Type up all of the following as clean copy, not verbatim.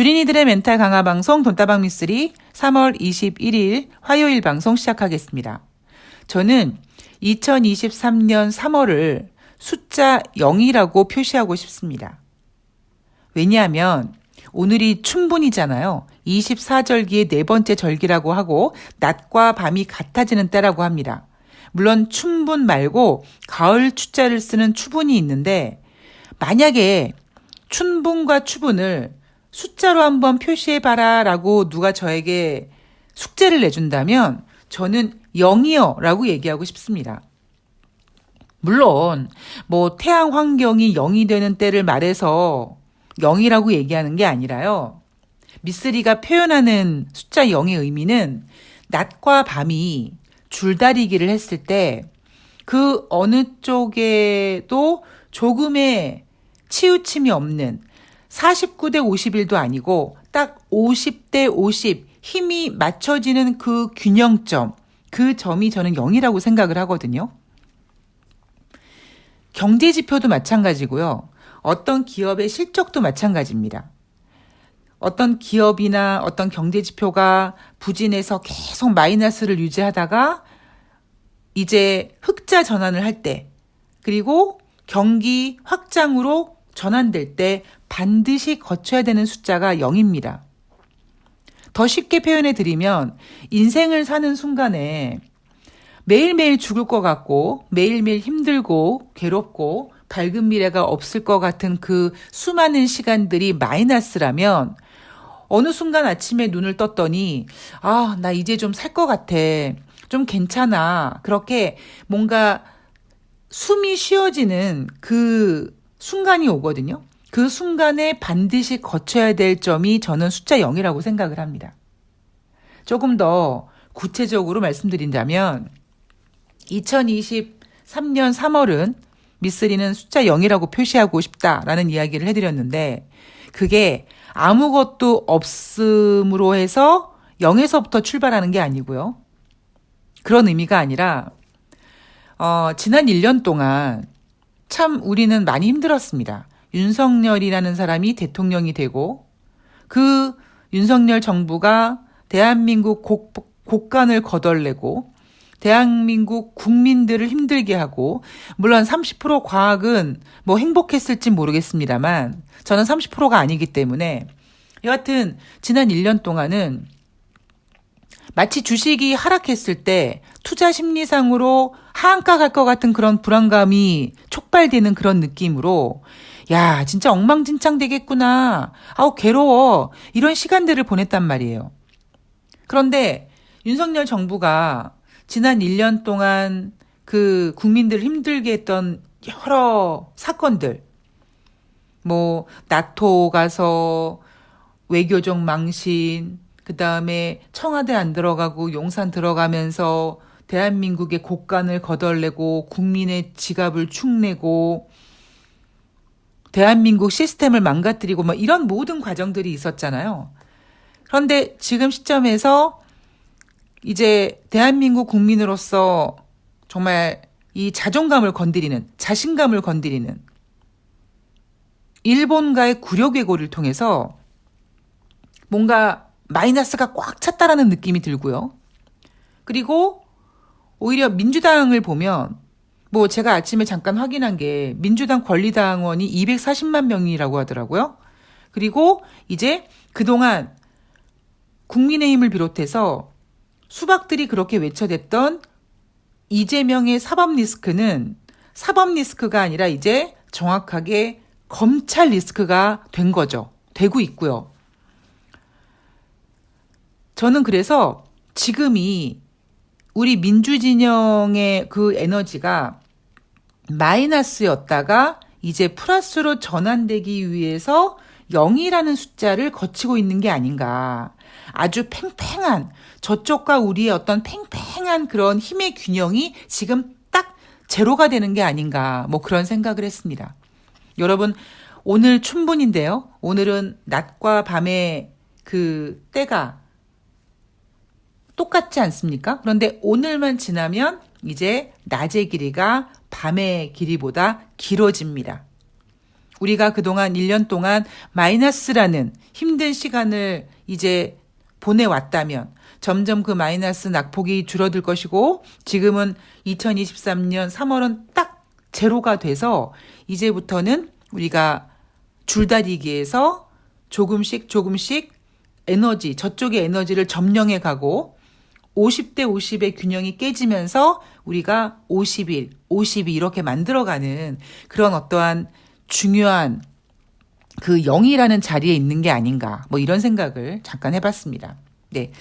주린이들의 멘탈 강화 방송 돈다방 미쓰리 3월 21일 화요일 방송 시작하겠습니다. 저는 2023년 3월을 숫자 0이라고 표시하고 싶습니다. 왜냐하면 오늘이 춘분이잖아요. 24절기의 네 번째 절기라고 하고 낮과 밤이 같아지는 때라고 합니다. 물론 춘분 말고 가을 추자를 쓰는 추분이 있는데 만약에 춘분과 추분을 숫자로 한번 표시해봐라 라고 누가 저에게 숙제를 내준다면 저는 0이요 라고 얘기하고 싶습니다. 물론 태양 환경이 0이 되는 때를 말해서 0이라고 얘기하는 게 아니라요. 미쓰리가 표현하는 숫자 0의 의미는 낮과 밤이 줄다리기를 했을 때 그 어느 쪽에도 조금의 치우침이 없는 49대 51도 아니고 딱 50대 50 힘이 맞춰지는 그 균형점, 그 점이 저는 0이라고 생각을 하거든요. 경제 지표도 마찬가지고요. 어떤 기업의 실적도 마찬가지입니다. 어떤 기업이나 어떤 경제 지표가 부진해서 계속 마이너스를 유지하다가 이제 흑자 전환을 할 때, 그리고 경기 확장으로 전환될 때 반드시 거쳐야 되는 숫자가 0입니다. 더 쉽게 표현해 드리면 인생을 사는 순간에 매일매일 죽을 것 같고 매일매일 힘들고 괴롭고 밝은 미래가 없을 것 같은 그 수많은 시간들이 마이너스라면 어느 순간 아침에 눈을 떴더니 나 이제 좀 살 것 같아. 좀 괜찮아. 그렇게 뭔가 숨이 쉬어지는 그 순간이 오거든요. 그 순간에 반드시 거쳐야 될 점이 저는 숫자 0이라고 생각을 합니다. 조금 더 구체적으로 말씀드린다면 2023년 3월은 미쓰리는 숫자 0이라고 표시하고 싶다라는 이야기를 해드렸는데 그게 아무것도 없음으로 해서 0에서부터 출발하는 게 아니고요. 그런 의미가 아니라 지난 1년 동안 참 우리는 많이 힘들었습니다. 윤석열이라는 사람이 대통령이 되고 그 윤석열 정부가 대한민국 곳간을 거덜내고 대한민국 국민들을 힘들게 하고 물론 30% 과학은 행복했을지 모르겠습니다만 저는 30%가 아니기 때문에 여하튼 지난 1년 동안은 마치 주식이 하락했을 때 투자 심리상으로 하한가 갈 것 같은 그런 불안감이 촉발되는 그런 느낌으로 야 진짜 엉망진창 되겠구나. 괴로워. 이런 시간들을 보냈단 말이에요. 그런데 윤석열 정부가 지난 1년 동안 그 국민들을 힘들게 했던 여러 사건들 나토 가서 외교적 망신 그 다음에 청와대 안 들어가고 용산 들어가면서 대한민국의 곳간을 거덜내고 국민의 지갑을 축내고 대한민국 시스템을 망가뜨리고 이런 모든 과정들이 있었잖아요. 그런데 지금 시점에서 이제 대한민국 국민으로서 정말 이 자존감을 건드리는, 자신감을 건드리는 일본과의 구력외고를 통해서 뭔가 마이너스가 꽉 찼다라는 느낌이 들고요. 그리고 오히려 민주당을 보면 제가 아침에 잠깐 확인한 게 민주당 권리당원이 240만 명이라고 하더라고요. 그리고 이제 그동안 국민의힘을 비롯해서 수박들이 그렇게 외쳐댔던 이재명의 사법 리스크는 사법 리스크가 아니라 이제 정확하게 검찰 리스크가 된 거죠. 되고 있고요. 저는 그래서 지금이 우리 민주진영의 그 에너지가 마이너스였다가 이제 플러스로 전환되기 위해서 0이라는 숫자를 거치고 있는 게 아닌가. 아주 팽팽한 저쪽과 우리의 어떤 팽팽한 그런 힘의 균형이 지금 딱 제로가 되는 게 아닌가. 그런 생각을 했습니다. 여러분 오늘 춘분인데요. 오늘은 낮과 밤의 그 때가 똑같지 않습니까? 그런데 오늘만 지나면 이제 낮의 길이가 밤의 길이보다 길어집니다. 우리가 그동안 1년 동안 마이너스라는 힘든 시간을 이제 보내왔다면 점점 그 마이너스 낙폭이 줄어들 것이고 지금은 2023년 3월은 딱 제로가 돼서 이제부터는 우리가 줄다리기에서 조금씩 에너지, 저쪽의 에너지를 점령해 가고 50대 50의 균형이 깨지면서 우리가 51, 52 이렇게 만들어가는 그런 어떠한 중요한 그 0이라는 자리에 있는 게 아닌가 뭐 이런 생각을 잠깐 해봤습니다. 네.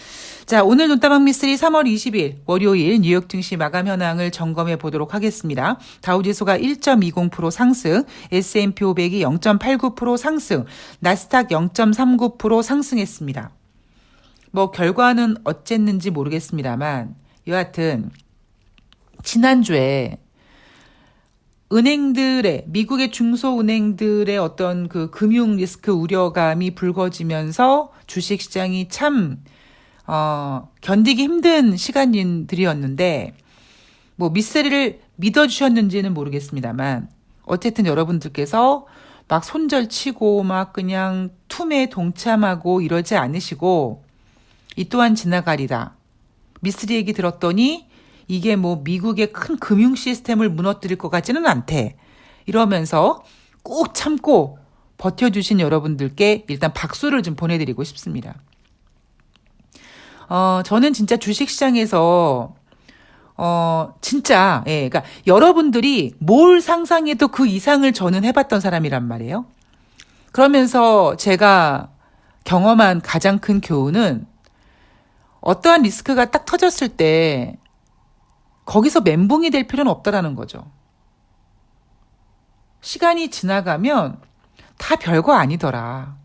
자, 오늘 눈다방 미스터리 3월 20일 월요일 뉴욕 증시 마감 현황을 점검해 보도록 하겠습니다. 다우지수가 1.20% 상승, S&P 500이 0.89% 상승, 나스닥 0.39% 상승했습니다. 뭐 결과는 어쨌는지 모르겠습니다만 여하튼 지난주에 은행들의 미국의 중소은행들의 어떤 그 금융 리스크 우려감이 불거지면서 주식시장이 참 견디기 힘든 시간들이었는데 뭐 미스터리를 믿어주셨는지는 모르겠습니다만 어쨌든 여러분들께서 막 손절치고 막 그냥 툼에 동참하고 이러지 않으시고 이 또한 지나가리라. 미스터리 얘기 들었더니 이게 뭐 미국의 큰 금융 시스템을 무너뜨릴 것 같지는 않대. 이러면서 꾹 참고 버텨주신 여러분들께 일단 박수를 좀 보내드리고 싶습니다. 저는 진짜 주식시장에서 진짜 그러니까 여러분들이 뭘 상상해도 그 이상을 저는 해봤던 사람이란 말이에요. 그러면서 제가 경험한 가장 큰 교훈은 어떠한 리스크가 딱 터졌을 때 거기서 멘붕이 될 필요는 없다라는 거죠. 시간이 지나가면 다 별거 아니더라.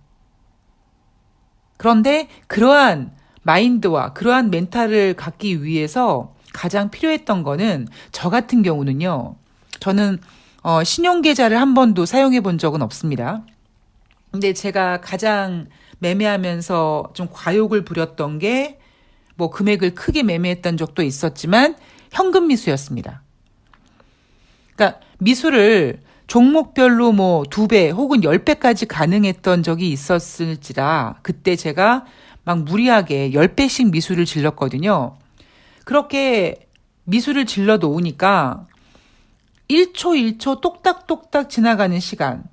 그런데 그러한 마인드와 그러한 멘탈을 갖기 위해서 가장 필요했던 거는 저 같은 경우는요. 저는 신용계좌를 한 번도 사용해 본 적은 없습니다. 근데 제가 가장 매매하면서 좀 과욕을 부렸던 게 뭐 금액을 크게 매매했던 적도 있었지만 현금 미수였습니다. 그러니까 미수를 종목별로 뭐 2배 혹은 10배까지 가능했던 적이 있었을지라 그때 제가 막 무리하게 10배씩 미수를 질렀거든요. 그렇게 미수를 질러 놓으니까 1초 똑딱똑딱 지나가는 시간,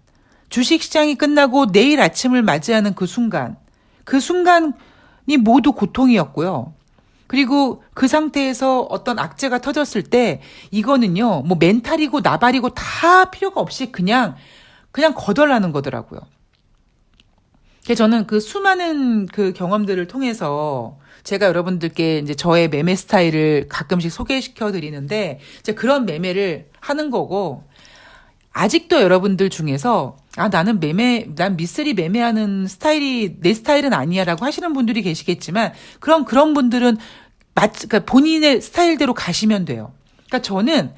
주식시장이 끝나고 내일 아침을 맞이하는 그 순간이 모두 고통이었고요. 그리고 그 상태에서 어떤 악재가 터졌을 때 이거는요, 뭐 멘탈이고 나발이고 다 필요가 없이 그냥 거덜나는 거더라고요. 그래서 저는 그 수많은 그 경험들을 통해서 제가 여러분들께 이제 저의 매매 스타일을 가끔씩 소개시켜 드리는데 이제 그런 매매를 하는 거고 아직도 여러분들 중에서 난 미쓰리 매매하는 스타일이 내 스타일은 아니야라고 하시는 분들이 계시겠지만 그런 분들은 그러니까 본인의 스타일대로 가시면 돼요. 그러니까 저는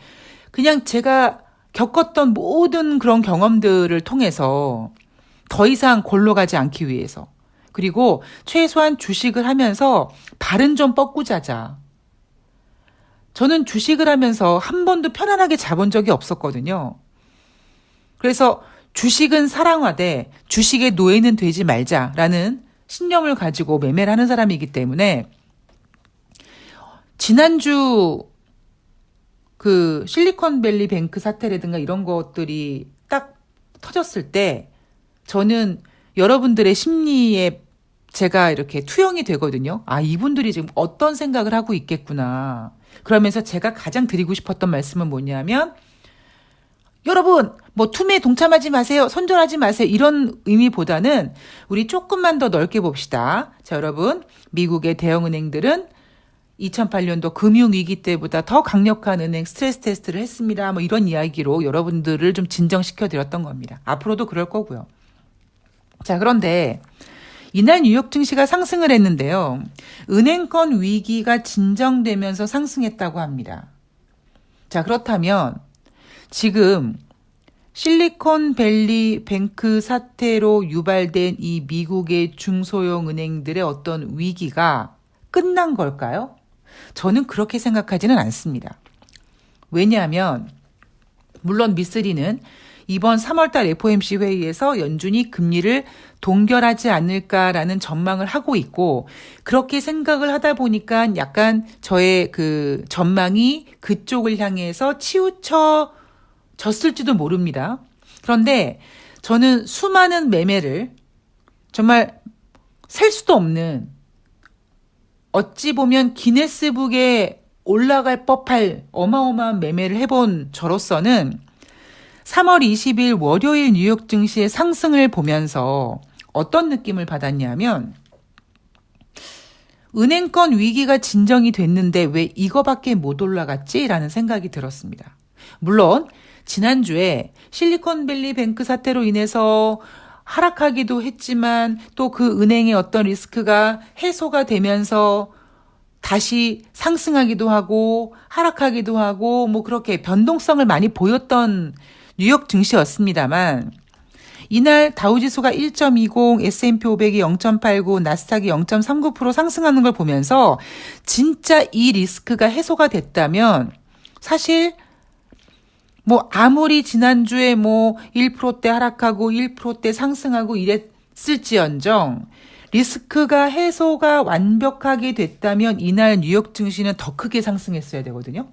그냥 제가 겪었던 모든 그런 경험들을 통해서 더 이상 골로 가지 않기 위해서 그리고 최소한 주식을 하면서 발은 좀 뻗고 자자. 저는 주식을 하면서 한 번도 편안하게 자본 적이 없었거든요. 그래서 주식은 사랑화돼 주식의 노예는 되지 말자라는 신념을 가지고 매매를 하는 사람이기 때문에 지난주 그 실리콘밸리 뱅크 사태라든가 이런 것들이 딱 터졌을 때 저는 여러분들의 심리에 제가 이렇게 투영이 되거든요. 이분들이 지금 어떤 생각을 하고 있겠구나. 그러면서 제가 가장 드리고 싶었던 말씀은 뭐냐면 여러분, 뭐 툼에 동참하지 마세요. 손절하지 마세요. 이런 의미보다는 우리 조금만 더 넓게 봅시다. 자, 여러분, 미국의 대형은행들은 2008년도 금융위기 때보다 더 강력한 은행 스트레스 테스트를 했습니다. 뭐 이런 이야기로 여러분들을 좀 진정시켜 드렸던 겁니다. 앞으로도 그럴 거고요. 자, 그런데 이날 뉴욕 증시가 상승을 했는데요. 은행권 위기가 진정되면서 상승했다고 합니다. 자, 그렇다면 지금 실리콘밸리 뱅크 사태로 유발된 이 미국의 중소형 은행들의 어떤 위기가 끝난 걸까요? 저는 그렇게 생각하지는 않습니다. 왜냐하면 물론 미쓰리는 이번 3월달 FOMC 회의에서 연준이 금리를 동결하지 않을까라는 전망을 하고 있고, 그렇게 생각을 하다 보니까 약간 저의 그 전망이 그쪽을 향해서 치우쳐졌을지도 모릅니다. 그런데 저는 수많은 매매를 정말 셀 수도 없는, 어찌 보면 기네스북에 올라갈 법할 어마어마한 매매를 해본 저로서는 3월 20일 월요일 뉴욕 증시의 상승을 보면서 어떤 느낌을 받았냐면, 은행권 위기가 진정이 됐는데 왜 이거밖에 못 올라갔지? 라는 생각이 들었습니다. 물론 지난주에 실리콘밸리 뱅크 사태로 인해서 하락하기도 했지만 또 그 은행의 어떤 리스크가 해소가 되면서 다시 상승하기도 하고 하락하기도 하고 뭐 그렇게 변동성을 많이 보였던 뉴욕 증시였습니다만, 이날 다우지수가 1.20, S&P 500이 0.89, 나스닥이 0.39% 상승하는 걸 보면서 진짜 이 리스크가 해소가 됐다면 사실 뭐 아무리 지난주에 뭐 1%대 하락하고 1%대 상승하고 이랬을지언정 리스크가 해소가 완벽하게 됐다면 이날 뉴욕 증시는 더 크게 상승했어야 되거든요.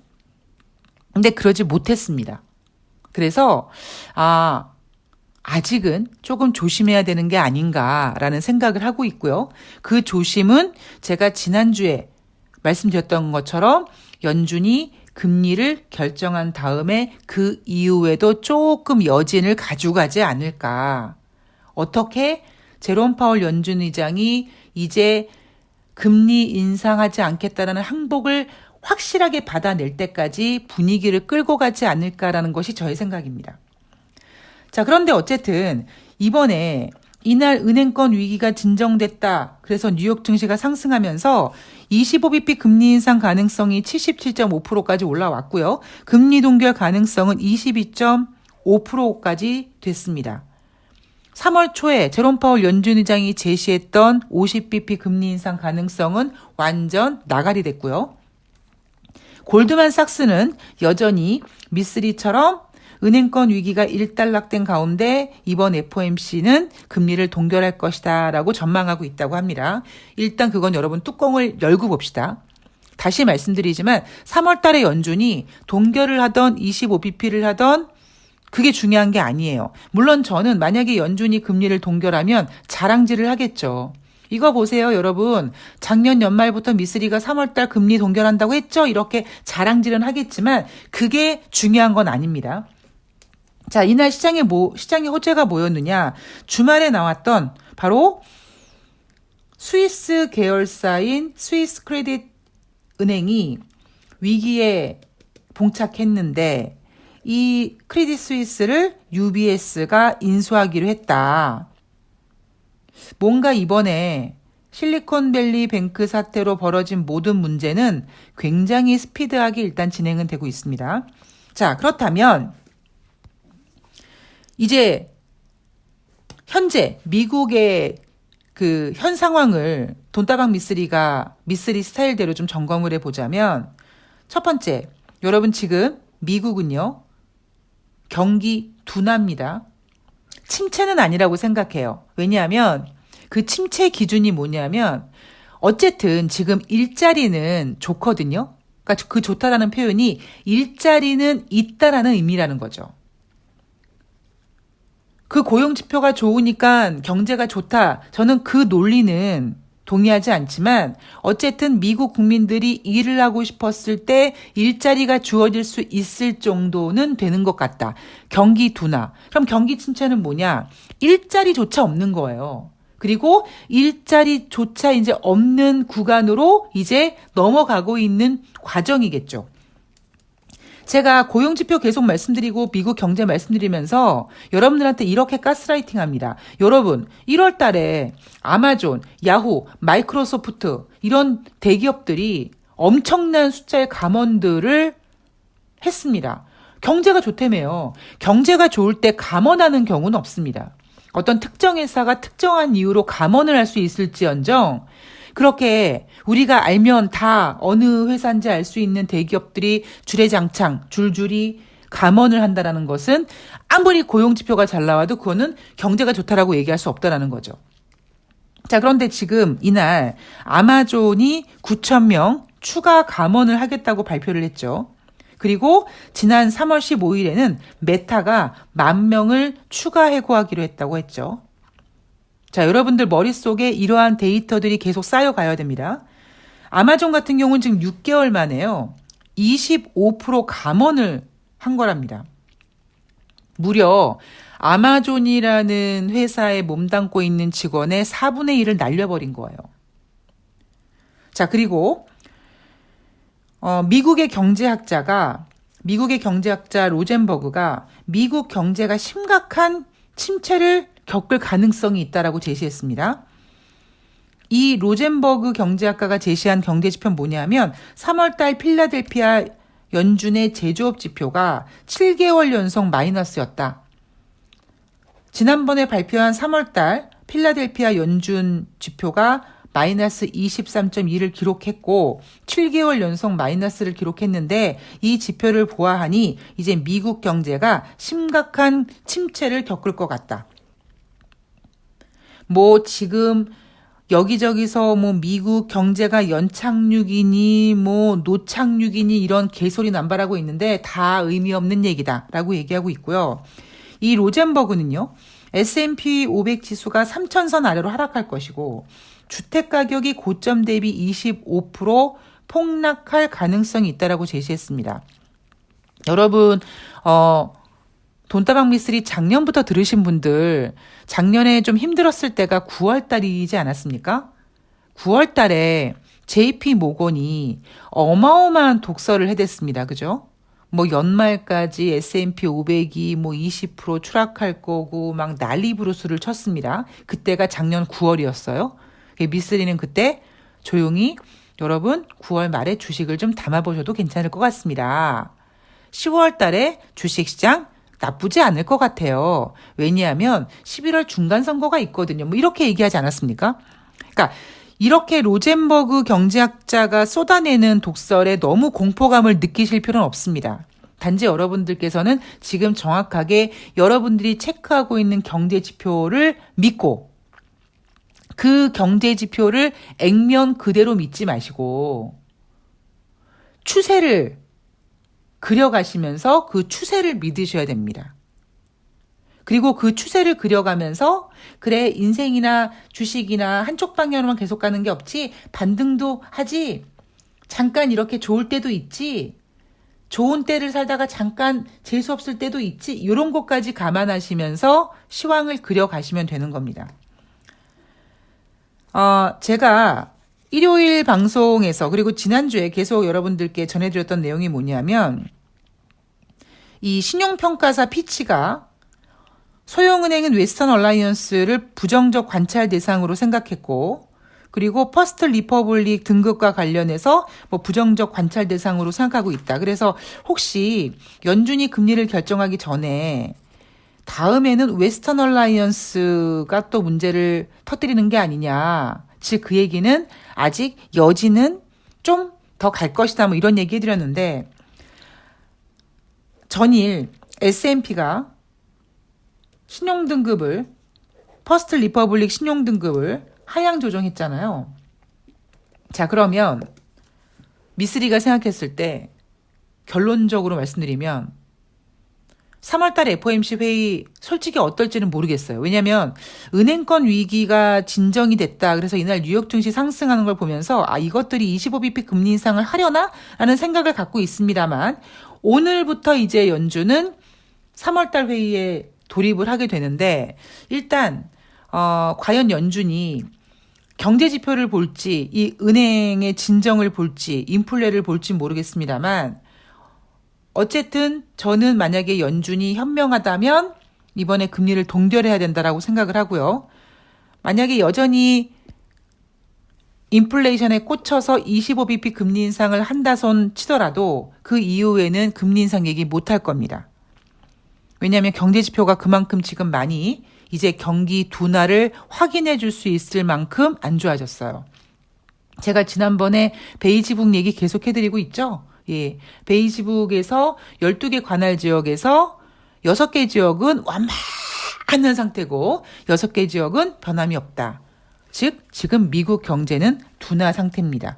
근데 그러지 못했습니다. 그래서 아직은 조금 조심해야 되는 게 아닌가라는 생각을 하고 있고요. 그 조심은 제가 지난주에 말씀드렸던 것처럼 연준이 금리를 결정한 다음에 그 이후에도 조금 여진을 가져가지 않을까. 어떻게 제롬 파월 연준 의장이 이제 금리 인상하지 않겠다라는 항복을 확실하게 받아낼 때까지 분위기를 끌고 가지 않을까라는 것이 저의 생각입니다. 자, 그런데 어쨌든 이번에 이날 은행권 위기가 진정됐다. 그래서 뉴욕 증시가 상승하면서 25bp 금리 인상 가능성이 77.5%까지 올라왔고요. 금리 동결 가능성은 22.5%까지 됐습니다. 3월 초에 제롬 파월 연준 의장이 제시했던 50bp 금리 인상 가능성은 완전 나가리 됐고요. 골드만삭스는 여전히 미쓰리처럼 은행권 위기가 일단락된 가운데 이번 FOMC는 금리를 동결할 것이다 라고 전망하고 있다고 합니다. 일단 그건 여러분 뚜껑을 열고 봅시다. 다시 말씀드리지만 3월 달에 연준이 동결을 하던 25bp를 하던 그게 중요한 게 아니에요. 물론 저는 만약에 연준이 금리를 동결하면 자랑질을 하겠죠. 이거 보세요, 여러분. 작년 연말부터 미쓰리가 3월달 금리 동결한다고 했죠? 이렇게 자랑질은 하겠지만 그게 중요한 건 아닙니다. 자, 이날 시장의 호재가 뭐였느냐? 주말에 나왔던 바로 스위스 계열사인 스위스 크레딧 은행이 위기에 봉착했는데 이 크레딧 스위스를 UBS가 인수하기로 했다. 뭔가 이번에 실리콘밸리 뱅크 사태로 벌어진 모든 문제는 굉장히 스피드하게 일단 진행은 되고 있습니다. 자, 그렇다면 이제 현재 미국의 그 현 상황을 돈다방 미쓰리 스타일대로 좀 점검을 해보자면, 첫 번째, 여러분 지금 미국은요 경기 둔화입니다. 침체는 아니라고 생각해요. 왜냐하면 그 침체 기준이 뭐냐면 어쨌든 지금 일자리는 좋거든요. 그러니까 그 좋다라는 표현이 일자리는 있다라는 의미라는 거죠. 그 고용지표가 좋으니까 경제가 좋다. 저는 그 논리는 동의하지 않지만 어쨌든 미국 국민들이 일을 하고 싶었을 때 일자리가 주어질 수 있을 정도는 되는 것 같다. 경기 둔화. 그럼 경기 침체는 뭐냐? 일자리조차 없는 거예요. 그리고 일자리조차 이제 없는 구간으로 이제 넘어가고 있는 과정이겠죠. 제가 고용지표 계속 말씀드리고 미국 경제 말씀드리면서 여러분들한테 이렇게 가스라이팅 합니다. 여러분 1월 달에 아마존, 야후, 마이크로소프트 이런 대기업들이 엄청난 숫자의 감원들을 했습니다. 경제가 좋다며요. 경제가 좋을 때 감원하는 경우는 없습니다. 어떤 특정 회사가 특정한 이유로 감원을 할 수 있을지언정 그렇게 우리가 알면 다 어느 회사인지 알 수 있는 대기업들이 주례장창 줄줄이 감원을 한다는 것은 아무리 고용 지표가 잘 나와도 그거는 경제가 좋다라고 얘기할 수 없다라는 거죠. 자, 그런데 지금 이날 아마존이 9,000명 추가 감원을 하겠다고 발표를 했죠. 그리고 지난 3월 15일에는 메타가 10,000명을 추가 해고하기로 했다고 했죠. 자, 여러분들 머릿속에 이러한 데이터들이 계속 쌓여가야 됩니다. 아마존 같은 경우는 지금 6개월 만에요. 25% 감원을 한 거랍니다. 무려 아마존이라는 회사에 몸담고 있는 직원의 4분의 1을 날려버린 거예요. 자, 그리고 미국의 경제학자 로젠버그가 미국 경제가 심각한 침체를 겪을 가능성이 있다라고 제시했습니다. 이 로젠버그 경제학가가 제시한 경제지표는 뭐냐면 3월달 필라델피아 연준의 제조업 지표가 7개월 연속 마이너스였다. 지난번에 발표한 3월달 필라델피아 연준 지표가 마이너스 23.2를 기록했고 7개월 연속 마이너스를 기록했는데 이 지표를 보아하니 이제 미국 경제가 심각한 침체를 겪을 것 같다. 뭐 지금 여기저기서 뭐 미국 경제가 연착륙이니 뭐 노착륙이니 이런 개소리 남발하고 있는데 다 의미 없는 얘기다라고 얘기하고 있고요. 이 로젠버그는요. S&P 500 지수가 3,000선 아래로 하락할 것이고 주택 가격이 고점 대비 25% 폭락할 가능성이 있다라고 제시했습니다. 여러분 돈다방 미스리 작년부터 들으신 분들 작년에 좀 힘들었을 때가 9월 달이지 않았습니까? 9월 달에 JP 모건이 어마어마한 독서를 해댔습니다. 그죠? 뭐 연말까지 S&P 500이 뭐 20% 추락할 거고 막 난리 부르스를 쳤습니다. 그때가 작년 9월이었어요. 미스리는 그때 조용히 여러분 9월 말에 주식을 좀 담아보셔도 괜찮을 것 같습니다. 10월 달에 주식시장 나쁘지 않을 것 같아요. 왜냐하면 11월 중간 선거가 있거든요. 뭐 이렇게 얘기하지 않았습니까? 그러니까 이렇게 로젠버그 경제학자가 쏟아내는 독설에 너무 공포감을 느끼실 필요는 없습니다. 단지 여러분들께서는 지금 정확하게 여러분들이 체크하고 있는 경제 지표를 믿고 그 경제 지표를 액면 그대로 믿지 마시고 추세를 그려가시면서 그 추세를 믿으셔야 됩니다. 그리고 그 추세를 그려가면서 그래 인생이나 주식이나 한쪽 방향으로만 계속 가는 게 없지 반등도 하지 잠깐 이렇게 좋을 때도 있지 좋은 때를 살다가 잠깐 재수 없을 때도 있지 이런 것까지 감안하시면서 시황을 그려가시면 되는 겁니다. 제가 일요일 방송에서 그리고 지난주에 계속 여러분들께 전해드렸던 내용이 뭐냐면 이 신용평가사 피치가 소형은행인 웨스턴 얼라이언스를 부정적 관찰 대상으로 생각했고 그리고 퍼스트 리퍼블릭 등급과 관련해서 뭐 부정적 관찰 대상으로 생각하고 있다. 그래서 혹시 연준이 금리를 결정하기 전에 다음에는 웨스턴 얼라이언스가 또 문제를 터뜨리는 게 아니냐. 즉 그 얘기는 아직 여지는 좀 더 갈 것이다. 뭐 이런 얘기 해드렸는데 전일 S&P가 신용등급을 퍼스트 리퍼블릭 신용등급을 하향 조정했잖아요. 자 그러면 미쓰리가 생각했을 때 결론적으로 말씀드리면 3월달 FOMC 회의 솔직히 어떨지는 모르겠어요. 왜냐하면 은행권 위기가 진정이 됐다. 그래서 이날 뉴욕 증시 상승하는 걸 보면서 이것들이 25bp 금리 인상을 하려나? 라는 생각을 갖고 있습니다만 오늘부터 이제 연준은 3월달 회의에 돌입을 하게 되는데 일단 과연 연준이 경제 지표를 볼지 이 은행의 진정을 볼지 인플레를 볼지 모르겠습니다만 어쨌든 저는 만약에 연준이 현명하다면 이번에 금리를 동결해야 된다라고 생각을 하고요. 만약에 여전히 인플레이션에 꽂혀서 25bp 금리 인상을 한다손 치더라도 그 이후에는 금리 인상 얘기 못할 겁니다. 왜냐하면 경제 지표가 그만큼 지금 많이 이제 경기 둔화를 확인해 줄 수 있을 만큼 안 좋아졌어요. 제가 지난번에 베이지북 얘기 계속 해드리고 있죠. 예, 베이지북에서 12개 관할 지역에서 6개 지역은 완만한 상태고 6개 지역은 변함이 없다. 즉 지금 미국 경제는 둔화 상태입니다.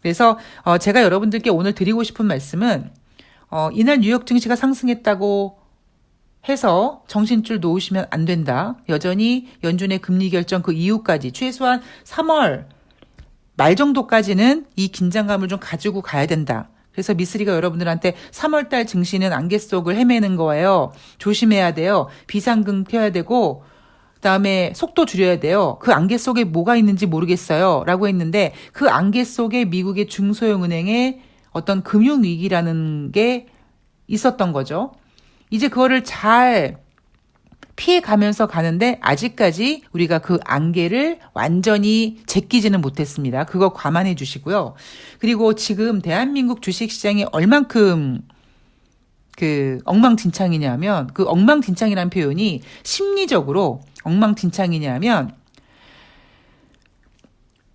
그래서 제가 여러분들께 오늘 드리고 싶은 말씀은 이날 뉴욕 증시가 상승했다고 해서 정신줄 놓으시면 안 된다. 여전히 연준의 금리 결정 그 이후까지 최소한 3월 말 정도까지는 이 긴장감을 좀 가지고 가야 된다. 그래서 미쓰리가 여러분들한테 3월달 증시는 안개 속을 헤매는 거예요. 조심해야 돼요. 비상등 켜야 되고 그다음에 속도 줄여야 돼요. 그 안개 속에 뭐가 있는지 모르겠어요. 라고 했는데 그 안개 속에 미국의 중소형 은행의 어떤 금융위기라는 게 있었던 거죠. 이제 그거를 잘 피해가면서 가는데 아직까지 우리가 그 안개를 완전히 제끼지는 못했습니다. 그거 감안해 주시고요. 그리고 지금 대한민국 주식시장이 얼만큼 그 엉망진창이냐면 그 엉망진창이라는 표현이 심리적으로 엉망진창이냐면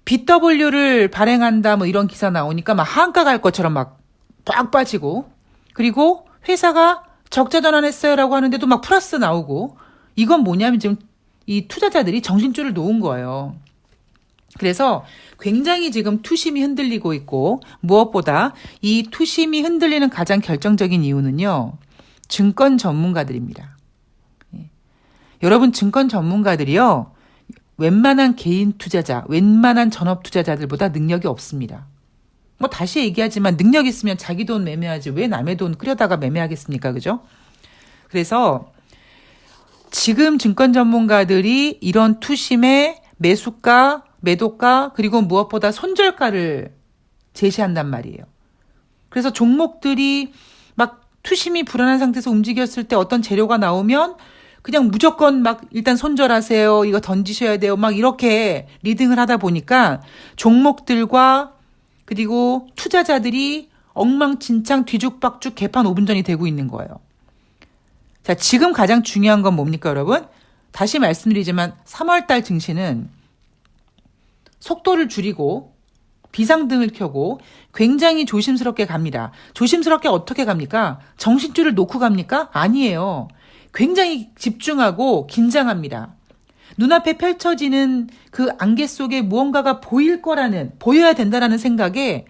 BW를 발행한다 뭐 이런 기사 나오니까 막 한가 갈 것처럼 막 빡 빠지고 그리고 회사가 적자 전환했어요라고 하는데도 막 플러스 나오고 이건 뭐냐면 지금 이 투자자들이 정신줄을 놓은 거예요. 그래서 굉장히 지금 투심이 흔들리고 있고 무엇보다 이 투심이 흔들리는 가장 결정적인 이유는요. 증권 전문가들입니다. 여러분 증권 전문가들이요. 웬만한 개인 투자자, 웬만한 전업 투자자들보다 능력이 없습니다. 뭐 다시 얘기하지만 능력 있으면 자기 돈 매매하지 왜 남의 돈 끌여다가 매매하겠습니까? 그죠? 그래서 지금 증권 전문가들이 이런 투심의 매수가, 매도가 그리고 무엇보다 손절가를 제시한단 말이에요. 그래서 종목들이 막 투심이 불안한 상태에서 움직였을 때 어떤 재료가 나오면 그냥 무조건 막 일단 손절하세요. 이거 던지셔야 돼요. 막 이렇게 리딩을 하다 보니까 종목들과 그리고 투자자들이 엉망진창 뒤죽박죽 개판 5분 전이 되고 있는 거예요. 자, 지금 가장 중요한 건 뭡니까, 여러분? 다시 말씀드리지만 3월달 증시는 속도를 줄이고 비상등을 켜고 굉장히 조심스럽게 갑니다. 조심스럽게 어떻게 갑니까? 정신줄을 놓고 갑니까? 아니에요. 굉장히 집중하고 긴장합니다. 눈앞에 펼쳐지는 그 안개 속에 무언가가 보여야 된다라는 생각에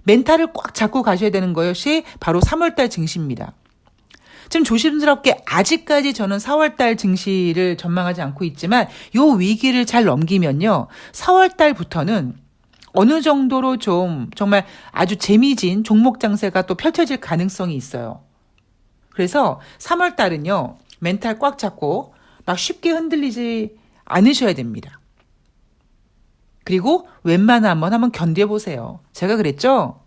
멘탈을 꽉 잡고 가셔야 되는 것이 바로 3월달 증시입니다. 지금 조심스럽게 아직까지 저는 4월달 증시를 전망하지 않고 있지만 요 위기를 잘 넘기면요. 4월달부터는 어느 정도로 좀 정말 아주 재미진 종목 장세가 또 펼쳐질 가능성이 있어요. 그래서 3월달은요. 멘탈 꽉 잡고 막 쉽게 흔들리지 않으셔야 됩니다. 그리고 웬만하면 한번 견뎌보세요. 제가 그랬죠?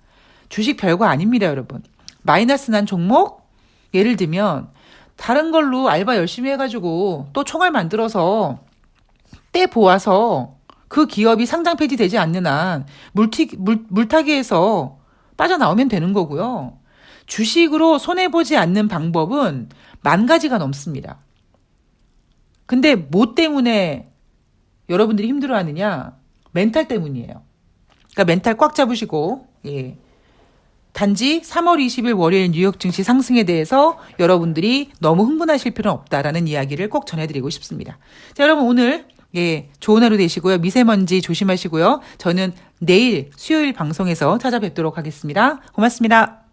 주식 별거 아닙니다, 여러분. 마이너스 난 종목? 예를 들면 다른 걸로 알바 열심히 해가지고 또 총알 만들어서 떼 보아서 그 기업이 상장 폐지되지 않는 한 물타기에서 빠져나오면 되는 거고요. 주식으로 손해보지 않는 방법은 10,000가지가 넘습니다. 근데 뭐 때문에 여러분들이 힘들어하느냐? 멘탈 때문이에요. 그러니까 멘탈 꽉 잡으시고 예. 단지 3월 20일 월요일 뉴욕 증시 상승에 대해서 여러분들이 너무 흥분하실 필요는 없다라는 이야기를 꼭 전해드리고 싶습니다. 자, 여러분 오늘 예, 좋은 하루 되시고요. 미세먼지 조심하시고요. 저는 내일 수요일 방송에서 찾아뵙도록 하겠습니다. 고맙습니다.